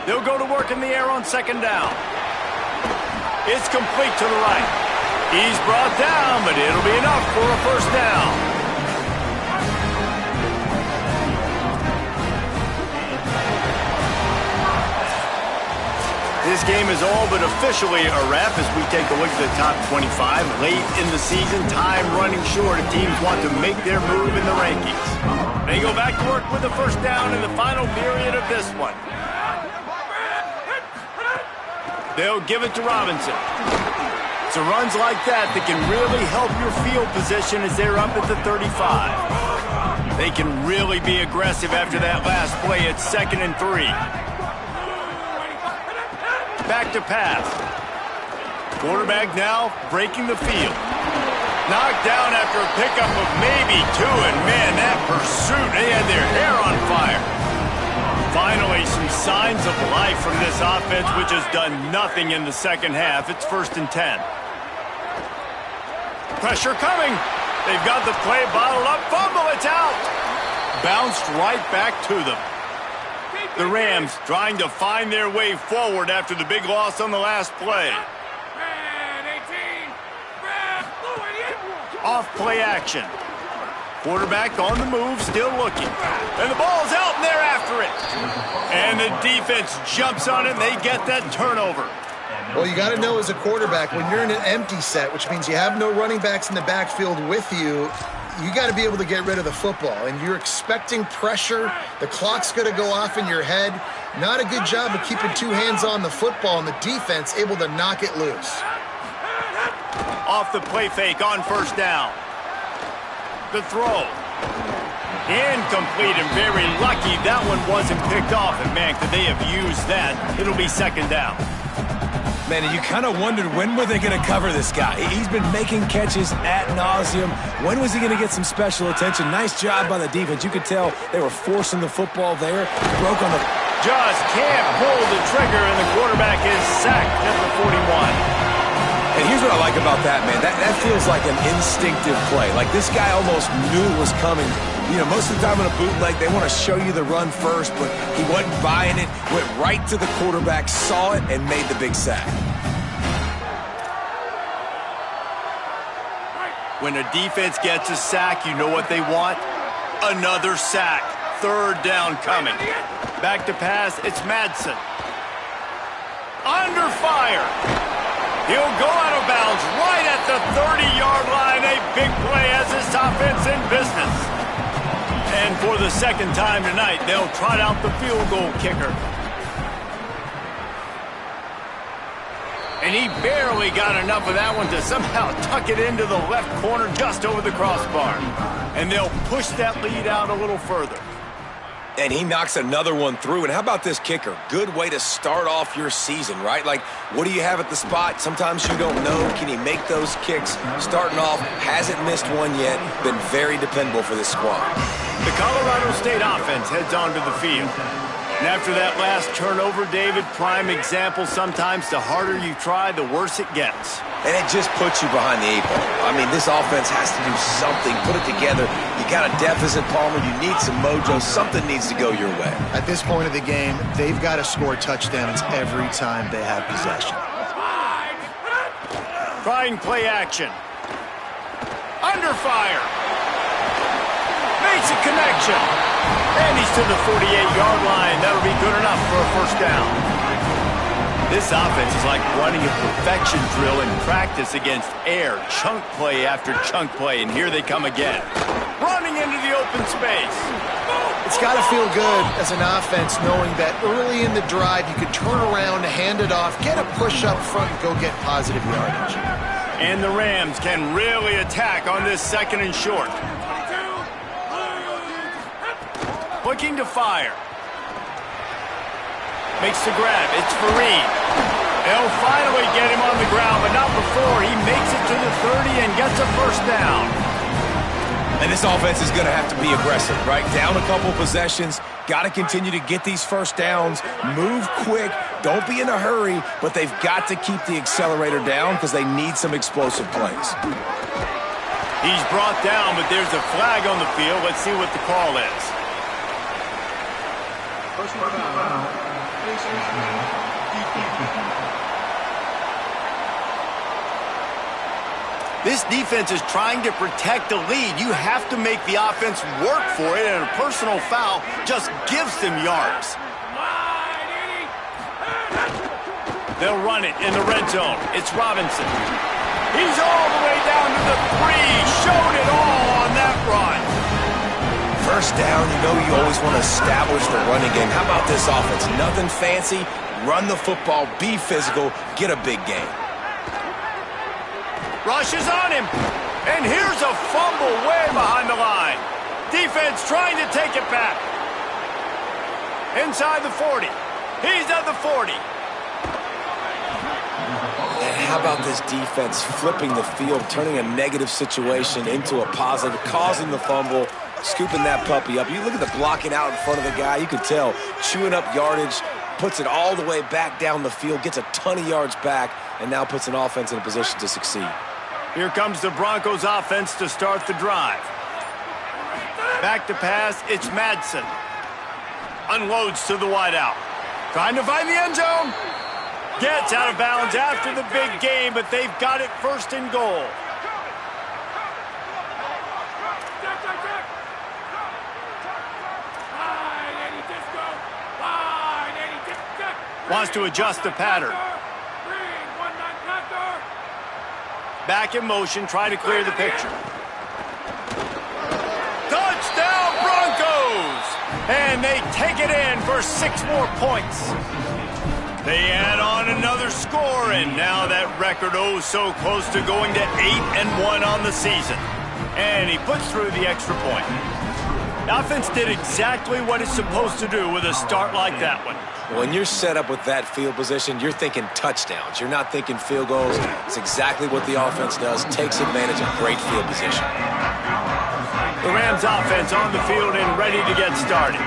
They'll go to work in the air on 2nd down. It's complete to the right. He's brought down, but it'll be enough for a 1st down. This game is all but officially a wrap as we take a look at the top 25. Late in the season, time running short, and teams want to make their move in the rankings. They go back to work with the 1st down in the final period of this one. They'll give it to Robinson. It's runs like that that can really help your field position as they're up at the 35. They can really be aggressive after that last play at 2nd and 3. Back to pass. Quarterback now breaking the field. Knocked down after a pickup of maybe 2, and man, that pursuit, they had their hair on fire. Finally, some signs of life from this offense, which has done nothing in the 2nd half. It's 1st and 10. Pressure coming. They've got the play bottled up. Fumble, it's out. Bounced right back to them. The Rams trying to find their way forward after the big loss on the last play. Off play action. Quarterback on the move, still looking. And the ball's out, and they're after it. And the defense jumps on it, and they get that turnover. Well, you got to know as a quarterback, when you're in an empty set, which means you have no running backs in the backfield with you, you got to be able to get rid of the football. And you're expecting pressure. The clock's going to go off in your head. Not a good job of keeping two hands on the football, and the defense able to knock it loose. Off the play fake on first down. The throw. Incomplete, and very lucky that one wasn't picked off. And, man, could they have used that? It'll be second down. Man, and you kind of wondered, when were they going to cover this guy? He's been making catches ad nauseum. When was he going to get some special attention? Nice job by the defense. You could tell they were forcing the football there. Broke on the... Just can't pull the trigger, and the quarterback is sacked at the 41. And here's what I like about that, man. That feels like an instinctive play. Like this guy almost knew it was coming. You know, most of the time in a bootleg, they want to show you the run first, but he wasn't buying it, went right to the quarterback, saw it, and made the big sack. When a defense gets a sack, you know what they want? Another sack. Third down coming. Back to pass, it's Madsen. Under fire. He'll go out of bounds right at the 30-yard line. A big play as this offense in business. And for the second time tonight, they'll trot out the field goal kicker. And he barely got enough of that one to somehow tuck it into the left corner just over the crossbar. And they'll push that lead out a little further. And he knocks another one through. And how about this kicker? Good way to start off your season, right? Like, what do you have at the spot? Sometimes you don't know. Can he make those kicks? Starting off, hasn't missed one yet. Been very dependable for this squad. The Colorado State offense heads onto the field. And after that last turnover, David, prime example, sometimes the harder you try, the worse it gets. And it just puts you behind the 8 ball. I mean, this offense has to do something, put it together. You got a deficit, Palmer. You need some mojo. Something needs to go your way. At this point of the game, they've got to score touchdowns every time they have possession. Trying play action. Under fire. Makes a connection. And he's to the 48-yard line. That'll be good enough for a first down. This offense is like running a perfection drill in practice against air. Chunk play after chunk play, and here they come again. Running into the open space. It's got to feel good as an offense knowing that early in the drive you could turn around, hand it off, get a push up front, and go get positive yardage. And the Rams can really attack on this second and short. Looking to fire. Makes the grab. It's Fareed. They'll finally get him on the ground, but not before he makes it to the 30 and gets a first down. And this offense is going to have to be aggressive, right? Down a couple possessions. Got to continue to get these first downs. Move quick. Don't be in a hurry, but they've got to keep the accelerator down because they need some explosive plays. He's brought down, but there's a flag on the field. Let's see what the call is. Personal foul. This defense is trying to protect the lead. You have to make the offense work for it, and a personal foul just gives them yards. They'll run it in the red zone. It's Robinson. He's all the way down to the 3. Showed it all on that run. First down, you know you always want to establish the running game. How about this offense? Nothing fancy. Run the football, be physical, get a big game. Rushes on him. And here's a fumble way behind the line. Defense trying to take it back. Inside the 40. He's at the 40. And how about this defense flipping the field, turning a negative situation into a positive, causing the fumble, scooping that puppy up. You look at the blocking out in front of the guy, you can tell, chewing up yardage, puts it all the way back down the field, gets a ton of yards back, and now puts an offense in a position to succeed. Here comes the Broncos offense to start the drive. Back to pass, it's Madsen. Unloads to the wideout. Trying to find the end zone. Gets out of bounds after the big game, but they've got it first and goal. Wants to adjust the pattern. Back in motion, try to clear the picture. Touchdown, Broncos! And they take it in for 6 more points. They add on another score, and now that record so close to going to 8-1 on the season. And he puts through the extra point. The offense did exactly what it's supposed to do with a start like that one. When you're set up with that field position, you're thinking touchdowns. You're not thinking field goals. It's exactly what the offense does. Takes advantage of great field position. The Rams offense on the field and ready to get started.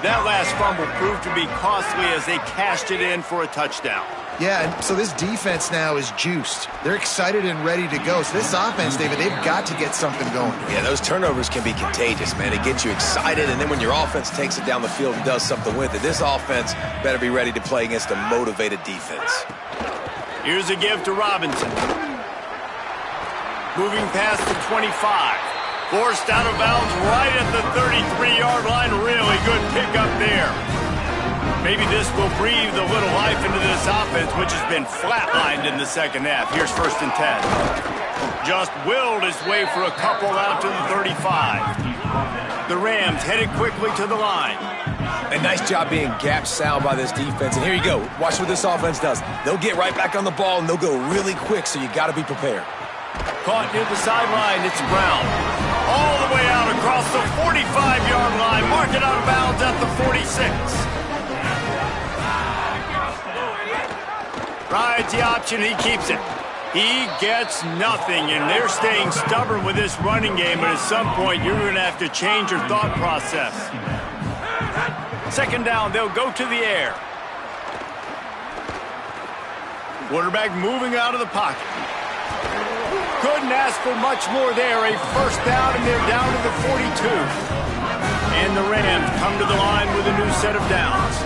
That last fumble proved to be costly as they cashed it in for a touchdown. Yeah, and so this defense now is juiced. They're excited and ready to go. So this offense, David, they've got to get something going. Yeah, those turnovers can be contagious, man. It gets you excited, and then when your offense takes it down the field and does something with it, this offense better be ready to play against a motivated defense. Here's a give to Robinson. Moving past the 25. Forced out of bounds right at the 33-yard line. Really good pickup there. Maybe this will breathe a little life into this offense, which has been flatlined in the second half. Here's 1st and 10. Just willed his way for a couple out to the 35. The Rams headed quickly to the line. A nice job being gap sound by this defense. And here you go. Watch what this offense does. They'll get right back on the ball, and they'll go really quick, so you got to be prepared. Caught near the sideline. It's Brown. All the way out across the 45-yard line. Mark it out of bounds at the 46. Rides the option, he keeps it. He gets nothing, and they're staying stubborn with this running game, but at some point you're going to have to change your thought process. 2nd down, they'll go to the air. Quarterback moving out of the pocket. Couldn't ask for much more there. A 1st down, and they're down to the 42. And the Rams come to the line with a new set of downs.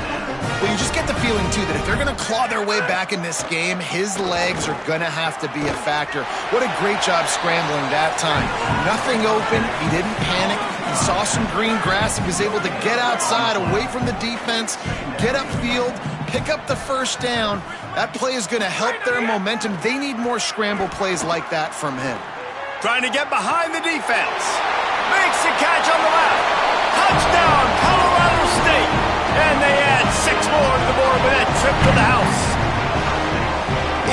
Well, you just get the feeling, too, that if they're going to claw their way back in this game, his legs are going to have to be a factor. What a great job scrambling that time. Nothing open. He didn't panic. He saw some green grass. He was able to get outside, away from the defense, get upfield, pick up the 1st down. That play is going to help their momentum. They need more scramble plays like that from him. Trying to get behind the defense. Makes the catch on the left. Touchdown, Colorado State. And they add 6 more to the board with that trip to the house.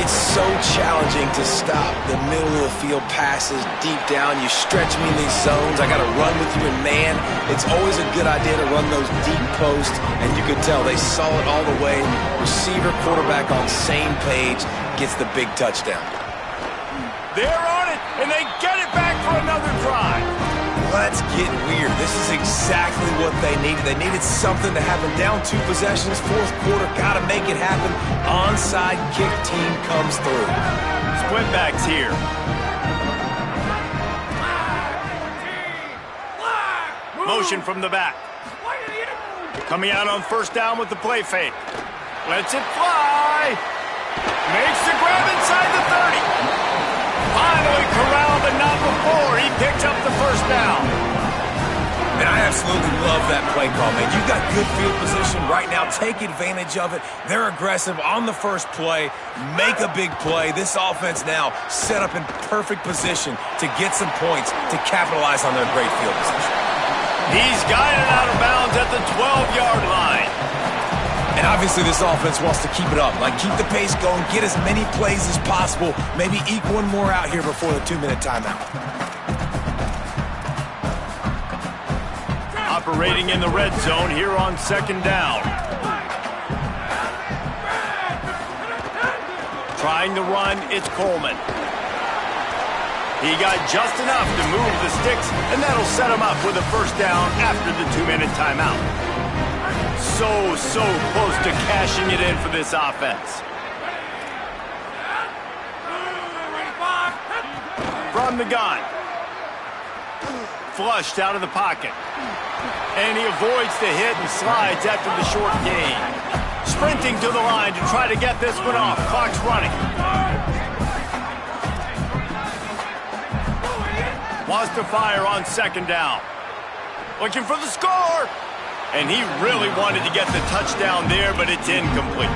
It's so challenging to stop the middle of the field passes deep down. You stretch me in these zones. I got to run with you in man. It's always a good idea to run those deep posts, and you could tell they saw it all the way. Receiver, quarterback on same page, gets the big touchdown. They're on it, and they get it back for another drive. Let's get weird. This is exactly what they needed. They needed something to happen. Down 2 possessions, 4th quarter, got to make it happen. Onside kick team comes through. Split backs here. Motion from the back. Coming out on 1st down with the play fake. Lets it fly. Makes the grab inside the 30. Finally corralled, but not before. He picks up the 1st down. And I absolutely love that play call, man. You've got good field position right now. Take advantage of it. They're aggressive on the 1st play. Make a big play. This offense now set up in perfect position to get some points to capitalize on their great field position. He's guided out of bounds at the 12-yard line. And obviously this offense wants to keep it up. Like, keep the pace going, get as many plays as possible, maybe eke one more out here before the 2-minute timeout. Operating in the red zone here on 2nd down. Trying to run, it's Coleman. He got just enough to move the sticks, and that'll set him up with a 1st down after the 2-minute timeout. So close to cashing it in for this offense. From the gun. Flushed out of the pocket. And he avoids the hit and slides after the short gain. Sprinting to the line to try to get this one off. Clock's running. Wants to fire on 2nd down. Looking for the score. And he really wanted to get the touchdown there, but it's incomplete.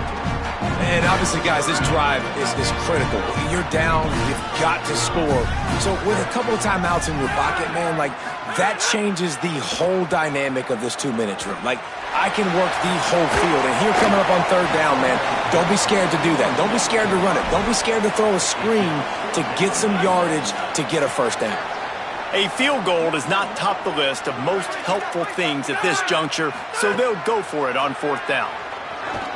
And obviously, guys, this drive is critical. You're down, you've got to score. So with a couple of timeouts in your pocket, man, like, that changes the whole dynamic of this 2-minute drill. Like, I can work the whole field. And here coming up on third down, man, don't be scared to do that. Don't be scared to run it. Don't be scared to throw a screen to get some yardage to get a first down. A field goal does not top the list of most helpful things at this juncture, so they'll go for it on fourth down.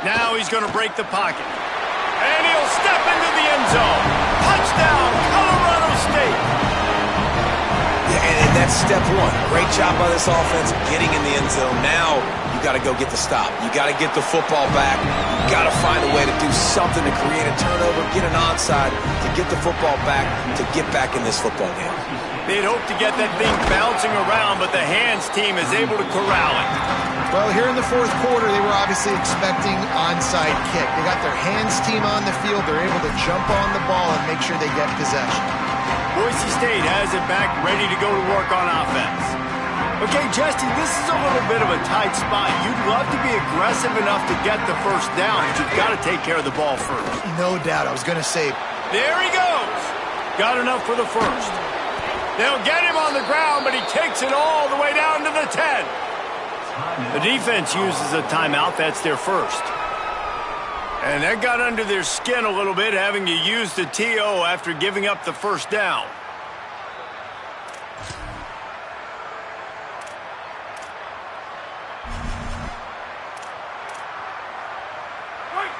Now he's going to break the pocket. And he'll step into the end zone. Touchdown, Colorado State. Yeah, and that's step one. Great job by this offense getting in the end zone. Now you got to go get the stop. You got to get the football back. You got to find a way to do something to create a turnover, get an onside, to get the football back, to get back in this football game. They'd hope to get that thing bouncing around, but the hands team is able to corral it. Well, here in the fourth quarter, they were obviously expecting onside kick. They got their hands team on the field. They're able to jump on the ball and make sure they get possession. Boise State has it back, ready to go to work on offense. Okay, Jesse, this is a little bit of a tight spot. You'd love to be aggressive enough to get the first down, but you've got to take care of the ball first. No doubt. I was going to say. There he goes. Got enough for the first. They'll get him on the ground, but he takes it all the way down to the 10. The defense uses a timeout. That's their first. And that got under their skin a little bit, having to use the TO after giving up the first down.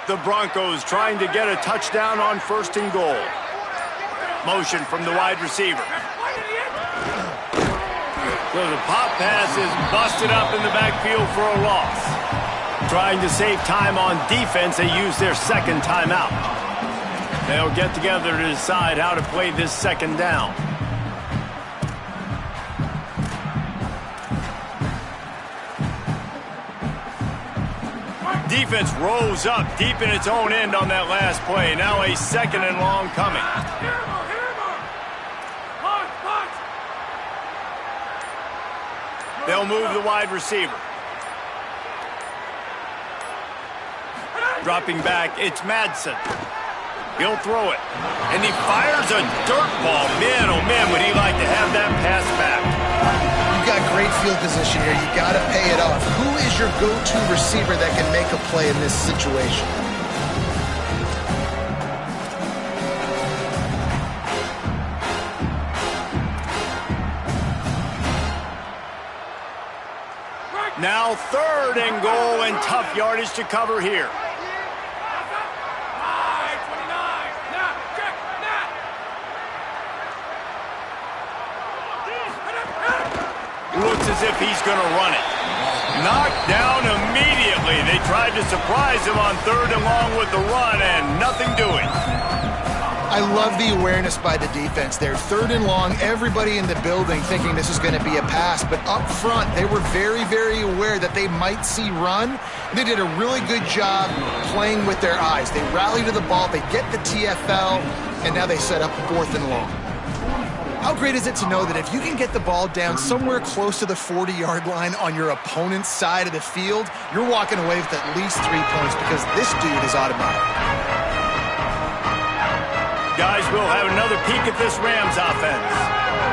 The Broncos trying to get a touchdown on first and goal. Motion from the wide receiver. So the pop pass is busted up in the backfield for a loss. Trying to save time on defense, they use their second timeout. They'll get together to decide how to play this second down. Defense rose up deep in its own end on that last play. Now a second and long coming. They'll move the wide receiver. Dropping back, it's Madsen. He'll throw it. And he fires a dirt ball. Man, oh man, would he like to have that pass back. You've got great field position here. You got to pay it off. Who is your go-to receiver that can make a play in this situation? Now third and goal and tough yardage to cover here. Looks as if he's going to run it. Knocked down immediately. They tried to surprise him on third and long with the run, and nothing doing. I love the awareness by the defense there. Third and long, everybody in the building thinking this is going to be a pass, but up front, they were very, very aware that they might see run. They did a really good job playing with their eyes. They rally to the ball, they get the TFL, and now they set up fourth and long. How great is it to know that if you can get the ball down somewhere close to the 40-yard line on your opponent's side of the field, you're walking away with at least 3 points because this dude is automatic. Guys, we'll have another peek at this Rams offense.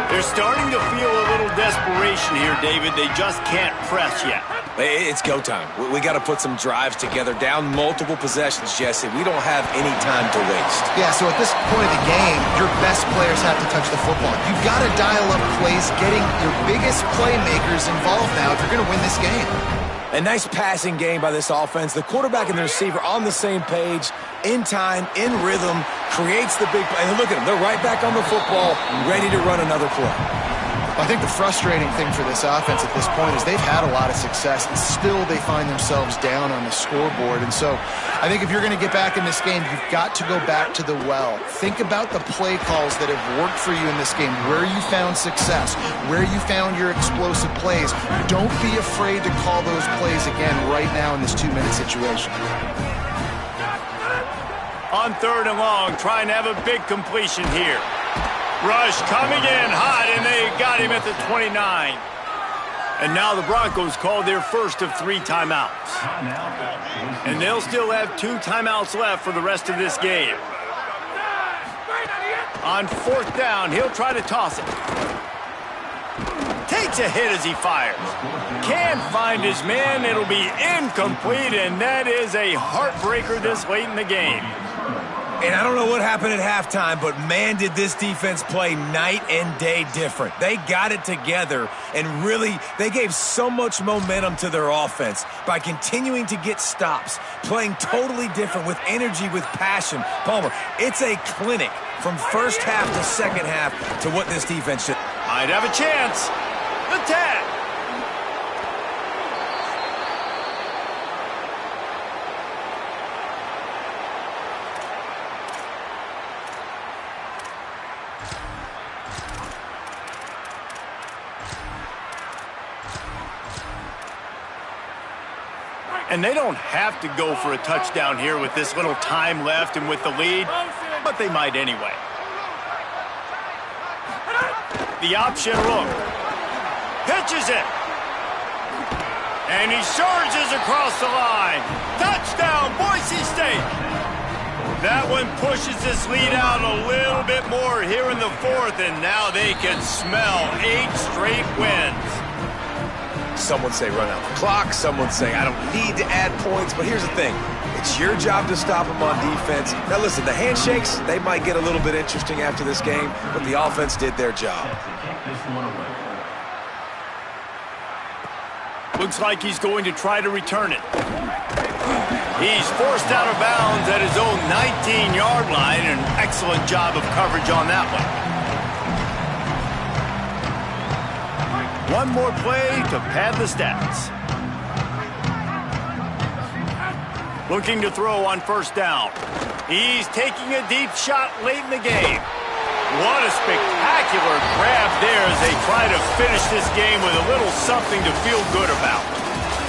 They're starting to feel a little desperation here, David. They just can't press yet. It's go time. We got to put some drives together, down multiple possessions, Jesse. We don't have any time to waste. Yeah, so at this point of the game, your best players have to touch the football. You've got to dial up plays, getting your biggest playmakers involved now if you're going to win this game. A nice passing game by this offense. The quarterback and the receiver on the same page, in time, in rhythm, creates the big play. And look at them. They're right back on the football, ready to run another play. I think the frustrating thing for this offense at this point is they've had a lot of success, and still they find themselves down on the scoreboard. And so I think if you're going to get back in this game, you've got to go back to the well. Think about the play calls that have worked for you in this game, where you found success, where you found your explosive plays. Don't be afraid to call those plays again right now in this 2-minute situation. On third and long, trying to have a big completion here. Rush coming in hot, and they got him at the 29. And now the Broncos call their first of 3 timeouts. And they'll still have 2 timeouts left for the rest of this game. On 4th down, he'll try to toss it. Takes a hit as he fires. Can't find his man. It'll be incomplete, and that is a heartbreaker this late in the game. And I don't know what happened at halftime, but man, did this defense play night and day different. They got it together, and really, they gave so much momentum to their offense by continuing to get stops, playing totally different with energy, with passion. Palmer, it's a clinic from first half to second half to what this defense should. Might have a chance. The tag. And they don't have to go for a touchdown here with this little time left and with the lead, but they might anyway. The option look. Pitches it. And he charges across the line. Touchdown, Boise State. That one pushes this lead out a little bit more here in the 4th, and now they can smell 8 straight wins. Some would say run out the clock. Some would say I don't need to add points. But here's the thing. It's your job to stop them on defense. Now, listen, the handshakes, they might get a little bit interesting after this game, but the offense did their job. Looks like he's going to try to return it. He's forced out of bounds at his own 19-yard line. An excellent job of coverage on that one. One more play to pad the stats. Looking to throw on 1st down. He's taking a deep shot late in the game. What a spectacular grab there as they try to finish this game with a little something to feel good about.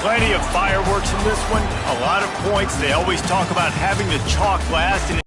Plenty of fireworks in this one, a lot of points. They always talk about having the chalk last.